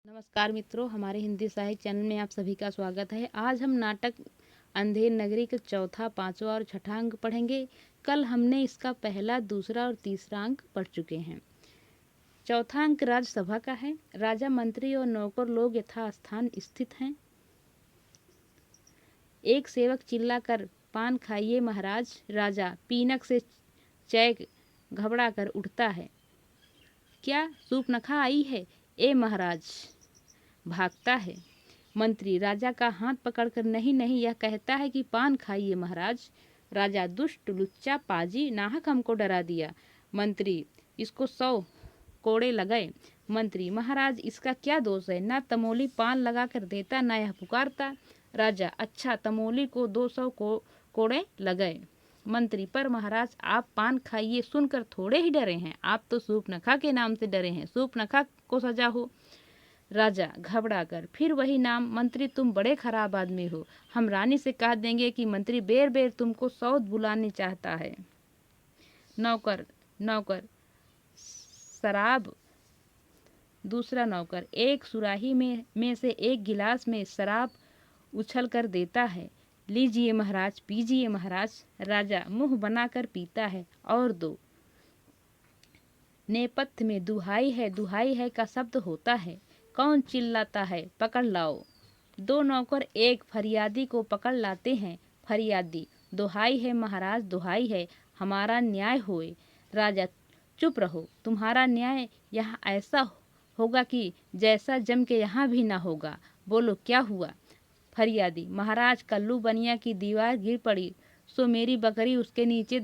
नमस्कार मित्रों, हमारे हिंदी साहित्य चैनल में आप सभी का स्वागत है। आज हम नाटक अंधेर नगरी का चौथा, पांचवा और छठा अंक पढ़ेंगे। कल हमने इसका पहला, दूसरा और तीसरा अंक पढ़ चुके हैं। चौथा अंक राजसभा का है। राजा, मंत्री और नौकर लोग यथास्थान स्थित हैं। एक सेवक चिल्लाकर, पान खाइए महाराज। राजा पीनक से चैक घबरा कर उठता है। क्या सूर्पनखा आई है? ए महाराज। भागता है। मंत्री राजा का हाथ पकड़कर, नहीं नहीं, यह कहता है कि पान खाइए महाराज। राजा, दुष्ट लुच्चा पाजी, नाहक हमको डरा दिया। मंत्री, इसको 100 कोड़े लगाए। मंत्री, महाराज इसका क्या दोष है? ना तमोली पान लगा कर देता, ना यह पुकारता। राजा, अच्छा, तमोली को 200 कोड़े लगाए। मंत्री, पर महाराज आप पान खाइए सुनकर थोड़े ही डरे हैं, आप तो सूर्पनखा के नाम से डरे हैं, सूर्पनखा को सजा हो। राजा घबरा कर, फिर वही नाम। मंत्री, तुम बड़े खराब आदमी हो, हम रानी से कह देंगे कि मंत्री बेर बेर तुमको सौत बुलाने चाहता है। नौकर शराब। दूसरा नौकर, एक सुराही में से एक गिलास में शराब उछल कर देता है। लीजिए महाराज, पीजिए महाराज। राजा मुंह बनाकर पीता है। और दो। नेपथ्य में दुहाई है का शब्द होता है। कौन चिल्लाता है? पकड़ लाओ। दो नौकर एक फरियादी को पकड़ लाते हैं। फरियादी, दुहाई है महाराज, दुहाई है, हमारा न्याय होए। राजा, चुप रहो, तुम्हारा न्याय यहाँ ऐसा होगा कि जैसा जम के यहाँ भी ना होगा। बोलो क्या हुआ? फरियादी, महाराज कल्लू बनिया की दीवार गिर पड़ी, सो मेरी बकरी उसके नीचे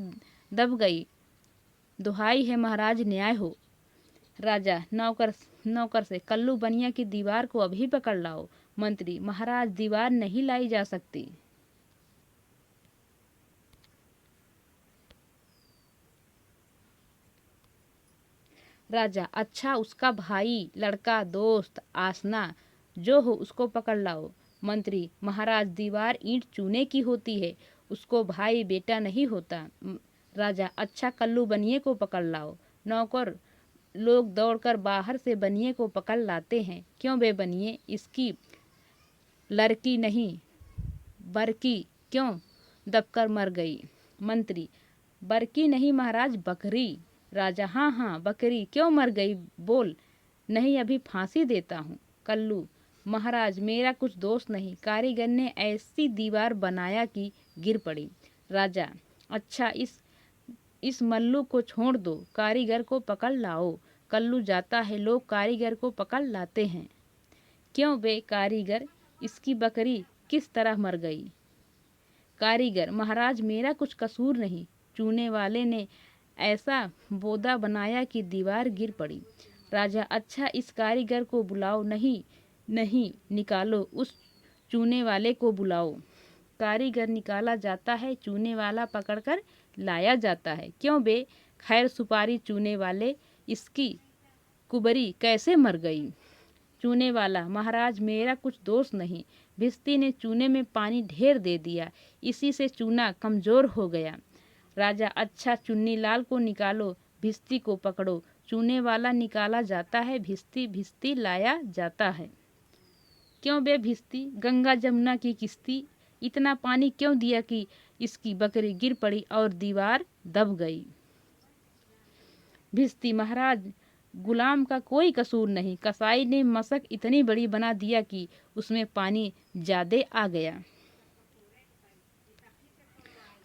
दब गई। दुहाई है महाराज, न्याय हो। राजा नौकर से, कल्लू बनिया की दीवार को अभी पकड़ लाओ। मंत्री, महाराज दीवार नहीं लाई जा सकती। राजा, अच्छा, उसका भाई, लड़का, दोस्त, आसना जो हो उसको पकड़ लाओ। मंत्री, महाराज दीवार ईंट चूने की होती है, उसको भाई बेटा नहीं होता। राजा, अच्छा, कल्लू बनिए को पकड़ लाओ। नौकर लोग दौड़कर बाहर से बनिए को पकड़ लाते हैं। क्यों बे बनिए, इसकी लड़की नहीं बरकी क्यों दबकर मर गई? मंत्री, बरकी नहीं महाराज, बकरी। राजा, हाँ हाँ बकरी, क्यों मर गई बोल? नहीं, अभी फांसी देता हूँ। कल्लू, महाराज मेरा कुछ दोष नहीं, कारीगर ने ऐसी दीवार बनाया कि गिर पड़ी। राजा, अच्छा, इस मल्लू को छोड़ दो, कारीगर को पकड़ लाओ। कल्लू जाता है, लोग कारीगर को पकड़ लाते हैं। क्यों बे कारीगर, इसकी बकरी किस तरह मर गई? कारीगर, महाराज मेरा कुछ कसूर नहीं, चूने वाले ने ऐसा बोदा बनाया कि दीवार गिर पड़ी। राजा, अच्छा, इस कारीगर को बुलाओ। नहीं, निकालो, उस चूने वाले को बुलाओ। कारीगर निकाला जाता है, चूने वाला पकड़कर लाया जाता है। क्यों बे खैर सुपारी चूने वाले, इसकी कुबरी कैसे मर गई? चूने वाला, महाराज मेरा कुछ दोष नहीं, भिस्ती ने चूने में पानी ढेर दे दिया, इसी से चूना कमजोर हो गया। राजा, अच्छा, चुन्नी लाल को निकालो, भिस्ती को पकड़ो। चूने वाला निकाला जाता है, भिस्ती लाया जाता है। क्यों बे भिस्ती, गंगा जमुना की किश्ती, इतना पानी क्यों दिया कि इसकी बकरी गिर पड़ी और दीवार दब गई? भिस्ती, महाराज गुलाम का कोई कसूर नहीं, कसाई ने मशक इतनी बड़ी बना दिया कि उसमें पानी ज्यादा आ गया।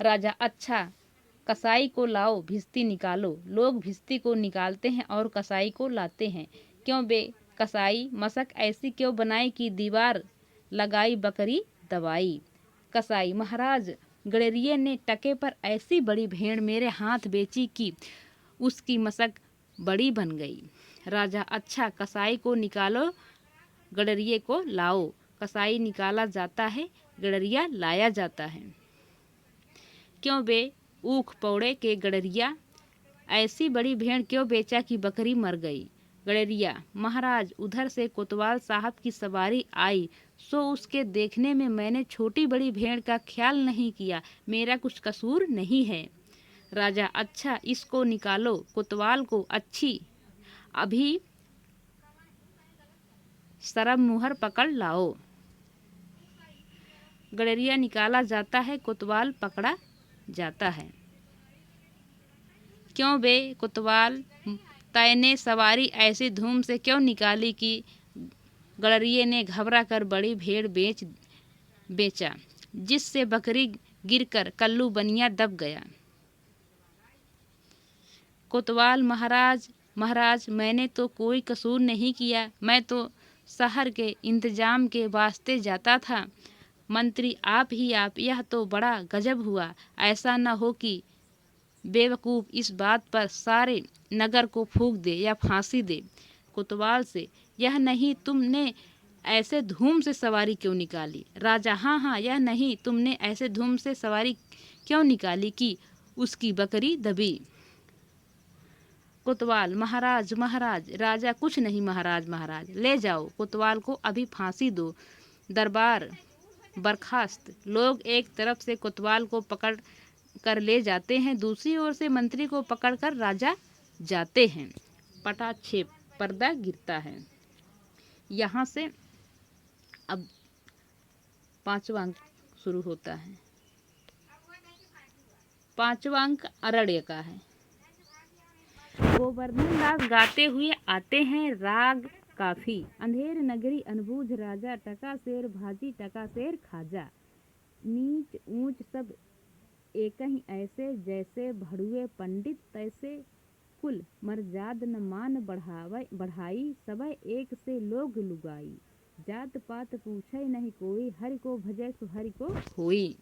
राजा, अच्छा, कसाई को लाओ, भिस्ती निकालो। लोग भिस्ती को निकालते हैं और कसाई को लाते हैं। क्यों बे कसाई, मशक ऐसी क्यों बनाई कि दीवार लगाई बकरी दबाई? कसाई, महाराज गड़ेरिये ने टके पर ऐसी बड़ी भेड़ मेरे हाथ बेची कि उसकी मशक बड़ी बन गई। राजा, अच्छा, कसाई को निकालो, गड़रिये को लाओ। कसाई निकाला जाता है, गड़रिया लाया जाता है। क्यों बे ऊख पौड़े के गड़रिया, ऐसी बड़ी भेड़ क्यों बेचा कि बकरी मर गई? गड़रिया, महाराज उधर से कोतवाल साहब की सवारी आई, सो उसके देखने में मैंने छोटी बड़ी भेड़ का ख्याल नहीं किया, मेरा कुछ कसूर नहीं है। राजा, अच्छा, इसको निकालो, कोतवाल को अच्छी अभी शरब मुहर पकड़ लाओ। गडरिया निकाला जाता है, कोतवाल पकड़ा जाता है। क्यों बे कोतवाल, तैने सवारी ऐसी धूम से क्यों निकाली कि गडरिये ने घबरा कर बड़ी भेड़ बेचा, जिससे बकरी गिरकर कल्लू बनिया दब गया। कोतवाल, महाराज महाराज, मैंने तो कोई कसूर नहीं किया, मैं तो शहर के इंतजाम के वास्ते जाता था। मंत्री, आप, यह तो बड़ा गजब हुआ। ऐसा न हो कि बेवकूफ़ इस बात पर सारे नगर को फूंक दे या फांसी दे। कोतवाल से, यह नहीं, तुमने ऐसे धूम से सवारी क्यों निकाली? राजा, हाँ, यह नहीं, तुमने ऐसे धूम से सवारी क्यों निकाली कि उसकी बकरी दबी। कोतवाल, महाराज महाराज, राजा, कुछ नहीं महाराज महाराज, ले जाओ कोतवाल को, अभी फांसी दो। दरबार बर्खास्त। लोग एक तरफ से कोतवाल को पकड़ कर ले जाते हैं, दूसरी ओर से मंत्री को पकड़कर राजा जाते हैं। पटाक्षेप, पर्दा गिरता है। यहाँ से अब 5वां अंक शुरू होता है। 5वां अंक अरण्य का है। गोवर्धन दास गाते हुए आते हैं, राग काफी। अंधेर नगरी अनबूझ राजा, टका शेर भाजी टका शेर खाजा। नीच ऊंच सब एक ही ऐसे, जैसे भड़ुए पंडित तैसे। कुल मर्जाद न मान बढ़ाई, सबे एक से लोग लुगाई। जात पात पूछे नहीं कोई, हरि को भजे सो हरि को होई।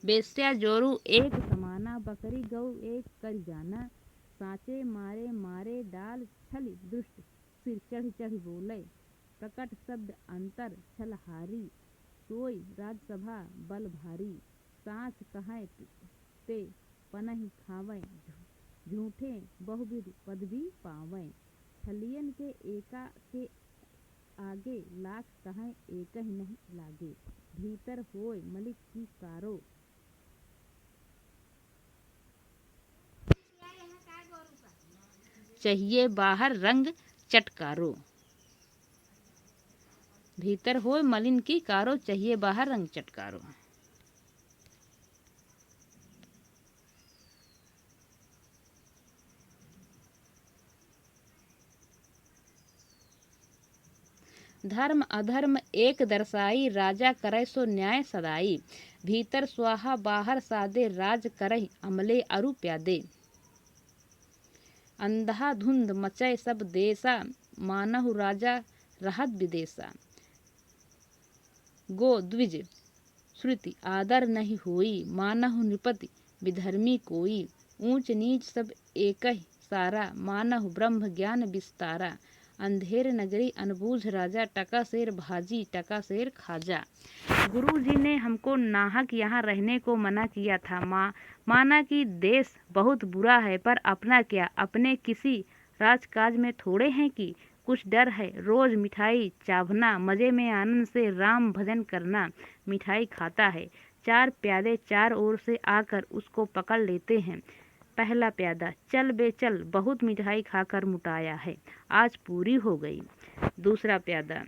बेस्या जोरू एक समाना, बकरी गौ एक कर जाना। सांचे मारे मारे डाल छल, दुष्ट सिर चढ़ चढ़ बोले। प्रकट शब्द अंतर छलहारी, सोई राजसभा बल भारी। सांच कहें ते पनहि खावें, झूठे बहुविध पदवी पावें। छलियन के एका के आगे, लाख कहें एक ही नहीं लागे। भीतर होय मलिक की कारो, चाहिए बाहर रंग चटकारो। भीतर होय मलिन की कारो, चाहिए बाहर रंग चटकारो। धर्म अधर्म एक दर्शाई, राजा करे सो न्याय सदाई। भीतर स्वाहा बाहर सादे, राज करहि अमले अरु प्यादे। अंधाधुंध मचै सब देसा, मानहु राजा रहत विदेसा। गो द्विज श्रुति आदर नहीं होई, मानहु नृपति विधर्मी कोई। ऊंच नीच सब एक ही सारा, मानहु ब्रह्म ज्ञान विस्तारा। अंधेर नगरी अनबूझ राजा, टका शेर भाजी टका शेर खाजा। गुरुजी ने हमको नाहक यहाँ रहने को मना किया था। माना कि देश बहुत बुरा है, पर अपना क्या, अपने किसी राजकाज में थोड़े हैं कि कुछ डर है। रोज मिठाई चावना, मजे में आनंद से राम भजन करना। मिठाई खाता है, 4 प्यादे 4 ओर से आकर उसको पकड़ लेते हैं। पहला प्यादा, चल बे चल, बहुत मिठाई खाकर मुटाया है, आज पूरी हो गई। दूसरा प्यादा,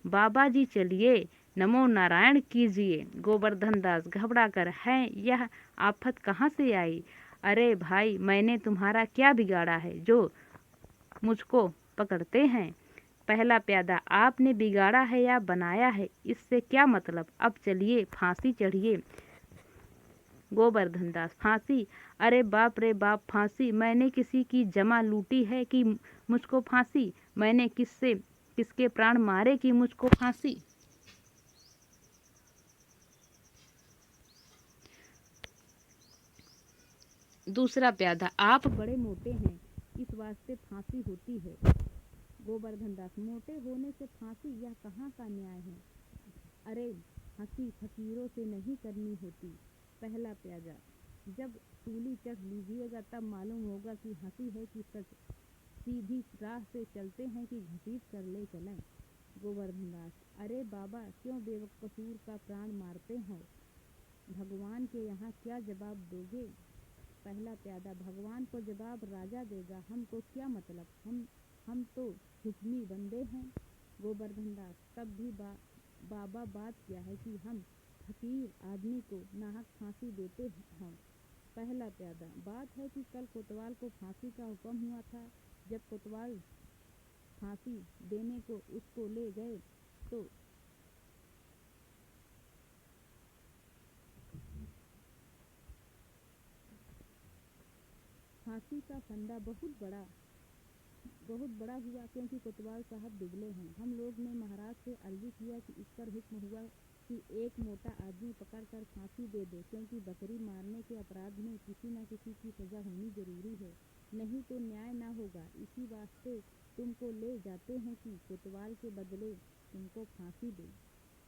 बाबा जी चलिए, नमो नारायण कीजिए। गोवर्धन दास घबरा कर, है यह आफत कहाँ से आई? अरे भाई, मैंने तुम्हारा क्या बिगाड़ा है जो मुझको पकड़ते हैं? पहला प्यादा, आपने बिगाड़ा है या बनाया है, इससे क्या मतलब, अब चलिए फांसी चढ़िए। गोवर्धन दास, फांसी? अरे बाप रे बाप, फांसी? मैंने किसी की जमा लूटी है कि मुझको फांसी? मैंने किसके प्राण मारे कि मुझको फांसी? दूसरा प्यादा, आप बड़े मोटे हैं, इस वास्ते फांसी होती है। गोवर्धन दास, मोटे होने से फांसी, यह कहाँ का न्याय है? अरे हंसी फकीरों से नहीं करनी होती। पहला प्यादा, जब सूली चढ़ लीजिएगा तब मालूम होगा कि हंसी है कि सच। सीधी राह से चलते हैं कि घसीट कर ले चलें। गोवर्धन दास, अरे बाबा, क्यों बेकसूर का प्राण मारते हो? भगवान के यहाँ क्या जवाब दोगे? पहला प्यादा, भगवान को जवाब राजा देगा, हमको क्या मतलब, हम हम तो हुक्मी बंदे हैं। गोवर्धन दास तब भी बाबा बात क्या है कि हम फकीर आदमी को नाहक फांसी देते हैं। पहला प्यादा बात है कि कल कोतवाल को फांसी का हुक्म हुआ था। जब कोतवाल फांसी देने को उसको ले गए तो फांसी का फंदा बहुत बड़ा हुआ, क्योंकि कोतवाल साहब दुबले हैं। हम लोग ने महाराज से अर्जी किया कि इस पर हुक्म हुआ कि एक मोटा आदमी पकड़कर फांसी दे दो, क्योंकि बकरी मारने के अपराध में किसी न किसी की सजा होनी जरूरी है, नहीं तो न्याय न होगा। इसी वास्ते तुमको ले जाते हैं कि कोतवाल के बदले तुमको फांसी दे।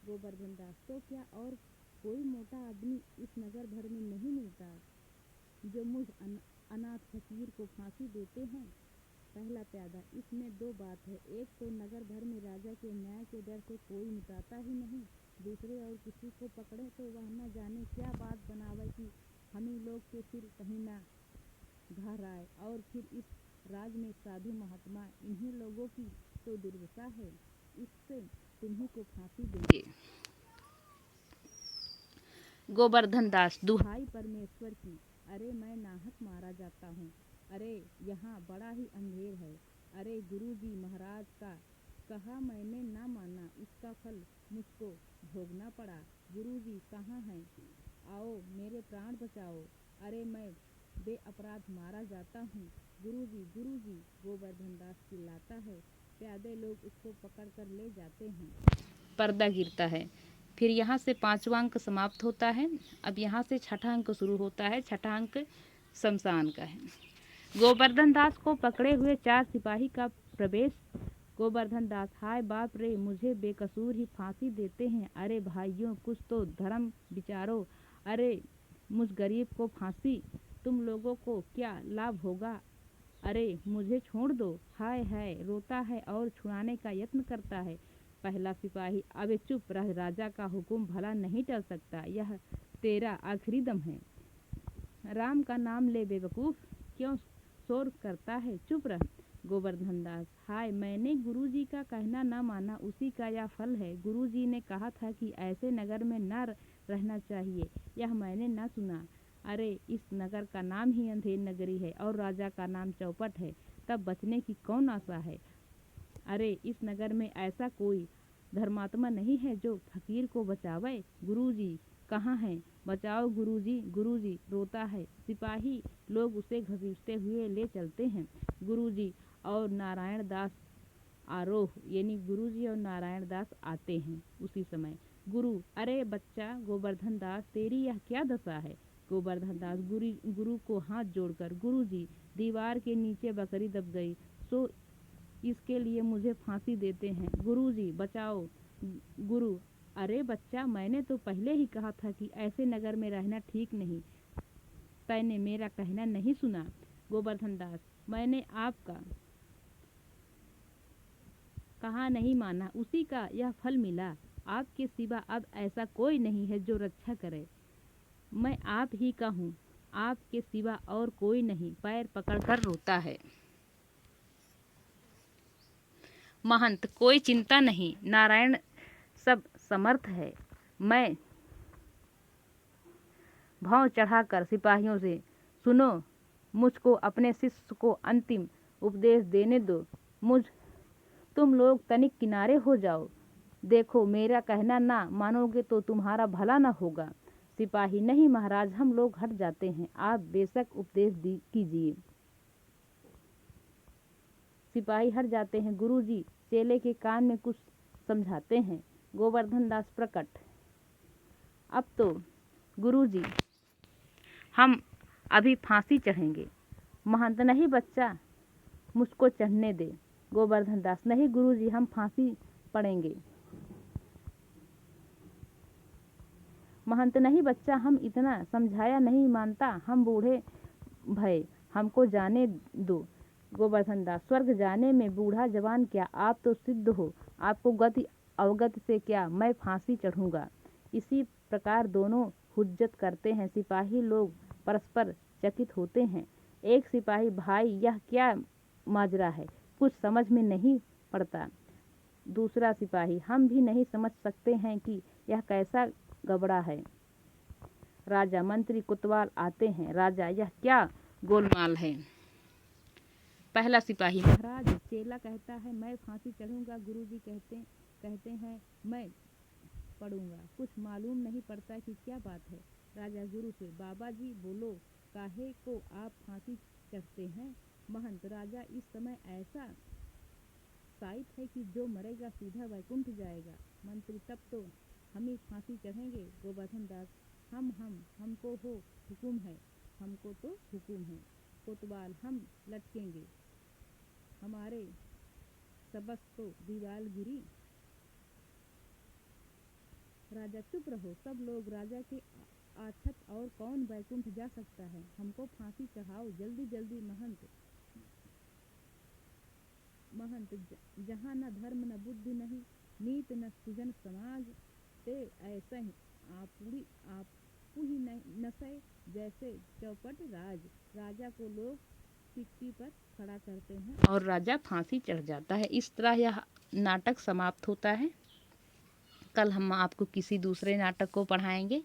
गोवर्धन दास तो क्या और कोई मोटा आदमी इस नगर भर में नहीं मिलता जो मुझ अनाथ फकीर को फांसी देते हैं? पहला प्यादा इसमें दो बात है। एक तो नगर भर में राजा के न्याय के डर से कोई मिटाता ही नहीं। दूसरे और किसी को पकड़े तो वह न जाने क्या बात बनावे कि हम ही लोग के सिर कहीं ना घर आए, और फिर इस राज में साधु महात्मा इन्हीं लोगों की तो दुर्दशा है। इससे तुम्ही को फांसी देंगे। गोवर्धन दास दुहाई परमेश्वर की, अरे मैं नाहक मारा जाता हूँ। अरे यहाँ बड़ा ही अंधेर है। अरे गुरुजी महाराज का कहा मैंने ना माना, उसका फल मुझको भोगना पड़ा। गुरुजी कहाँ हैं? आओ मेरे प्राण बचाओ। अरे मैं बेअपराध मारा जाता हूँ। गुरुजी गुरुजी गोवर्धन दास चिल्लाता है। प्यादे लोग उसको पकड़ कर ले जाते हैं। पर्दा गिरता है। फिर यहाँ से 5वां अंक समाप्त होता है। अब यहाँ से 6ठा अंक शुरू होता है। 6ठा अंक शमशान का है। गोवर्धन दास को पकड़े हुए 4 सिपाही का प्रवेश। गोवर्धन दास हाय बाप रे, मुझे बेकसूर ही फांसी देते हैं। अरे भाइयों कुछ तो धर्म विचारो। अरे मुझ गरीब को फांसी, तुम लोगों को क्या लाभ होगा? अरे मुझे छोड़ दो। हाय हाय रोता है और छुड़ाने का यत्न करता है। पहला सिपाही अबे चुप रह, राजा का हुक्म भला नहीं टल सकता, यह तेरा आखिरी दम है। राम का नाम ले बेवकूफ, क्यों शोर करता है, चुप रह। गोवर्धन दास हाय मैंने गुरुजी का कहना न माना, उसी का यह फल है। गुरुजी ने कहा था कि ऐसे नगर में न रहना चाहिए, यह मैंने न सुना। अरे इस नगर का नाम ही अंधेर नगरी है और राजा का नाम चौपट है, तब बचने की कौन आशा है? अरे इस नगर में ऐसा कोई धर्मात्मा नहीं है जो फकीर को बचावे। गुरुजी कहाँ हैं? बचाओ गुरुजी। गुरुजी रोता है। सिपाही लोग उसे घसीटते हुए ले चलते हैं। गुरुजी और नारायण दास आरोह, यानी गुरुजी और नारायण दास आते हैं उसी समय। गुरु अरे बच्चा गोवर्धन दास, तेरी यह क्या दशा है? गोवर्धन दास गुरु को हाथ जोड़कर, गुरुजी दीवार के नीचे बकरी दब गई, सो इसके लिए मुझे फांसी देते हैं। गुरुजी बचाओ। गुरु अरे बच्चा, मैंने तो पहले ही कहा था कि ऐसे नगर में रहना ठीक नहीं, तैने मेरा कहना नहीं सुना। गोवर्धन दास मैंने आपका कहा नहीं माना, उसी का यह फल मिला। आपके सिवा अब ऐसा कोई नहीं है जो रक्षा करे। मैं आप ही का हूँ, आपके सिवा और कोई नहीं। पैर पकड़कर रोता है। महंत कोई चिंता नहीं, नारायण सब समर्थ है। मैं भाव चढ़ाकर सिपाहियों से, सुनो मुझको अपने शिष्य को अंतिम उपदेश देने दो। तुम लोग तनिक किनारे हो जाओ। देखो मेरा कहना ना मानोगे तो तुम्हारा भला ना होगा। सिपाही नहीं महाराज, हम लोग हट जाते हैं, आप बेशक उपदेश कीजिए। सिपाही हट जाते हैं। गुरुजी चेले के कान में कुछ समझाते हैं। गोवर्धन दास प्रकट। अब तो गुरुजी हम अभी फांसी चढ़ेंगे। महंत नहीं बच्चा, मुझको चढ़ने दे। गोवर्धन दास नहीं गुरुजी, हम फांसी पड़ेंगे। महंत नहीं बच्चा, हम इतना समझाया नहीं मानता, हम बूढ़े भय, हमको जाने दो। गोवर्धन दास स्वर्ग जाने में बूढ़ा जवान क्या, आप तो सिद्ध हो, आपको गति अवगत से क्या मैं फांसी चढ़ूंगा। इसी प्रकार दोनों हुज्जत करते हैं। सिपाही लोग परस्पर चकित होते हैं। एक सिपाही भाई यह क्या माजरा है, कुछ समझ में नहीं पड़ता। दूसरा सिपाही, हम भी नहीं समझ सकते हैं कि यह कैसा गबड़ा है। राजा, मंत्री कोतवाल आते हैं। राजा, यह क्या गोलमाल है। पहला सिपाही, महाराज, चेला कहता है मैं फांसी चढ़ूंगा, गुरुजी कहते हैं मैं पढ़ूंगा। कुछ मालूम नहीं पड़ता कि क्या बात है। राजा गुरु से, बाबा जी बोलो, काहे को आप फांसी चढ़ते हैं। महंत, राजा, इस समय ऐसा साइत है कि जो मरेगा सीधा वैकुंठ जाएगा। मंत्री, तब तो हम ही फांसी चढ़ेंगे। गोवर्धन दास, हमको हो हुकुम है, हमको तो हुकुम है। कोतवाल, हम लटकेंगे, हमारे सबस तो दीवाल गिरी। राजा, चुप रहो सब लोग, राजा के आछत और कौन वैकुंठ जा सकता है। हमको फांसी चढ़ाओ जल्दी जल्दी। महंत, जहाँ न धर्म न बुद्धि नहीं, नीत न सुजन समाज, ते ऐसे ही आपू ही नशे जैसे चौपट राज। राजा को लोग सिक्की पर खड़ा करते हैं और राजा फांसी चढ़ जाता है। इस तरह यह नाटक समाप्त होता है। कल हम आपको किसी दूसरे नाटक को पढ़ाएंगे।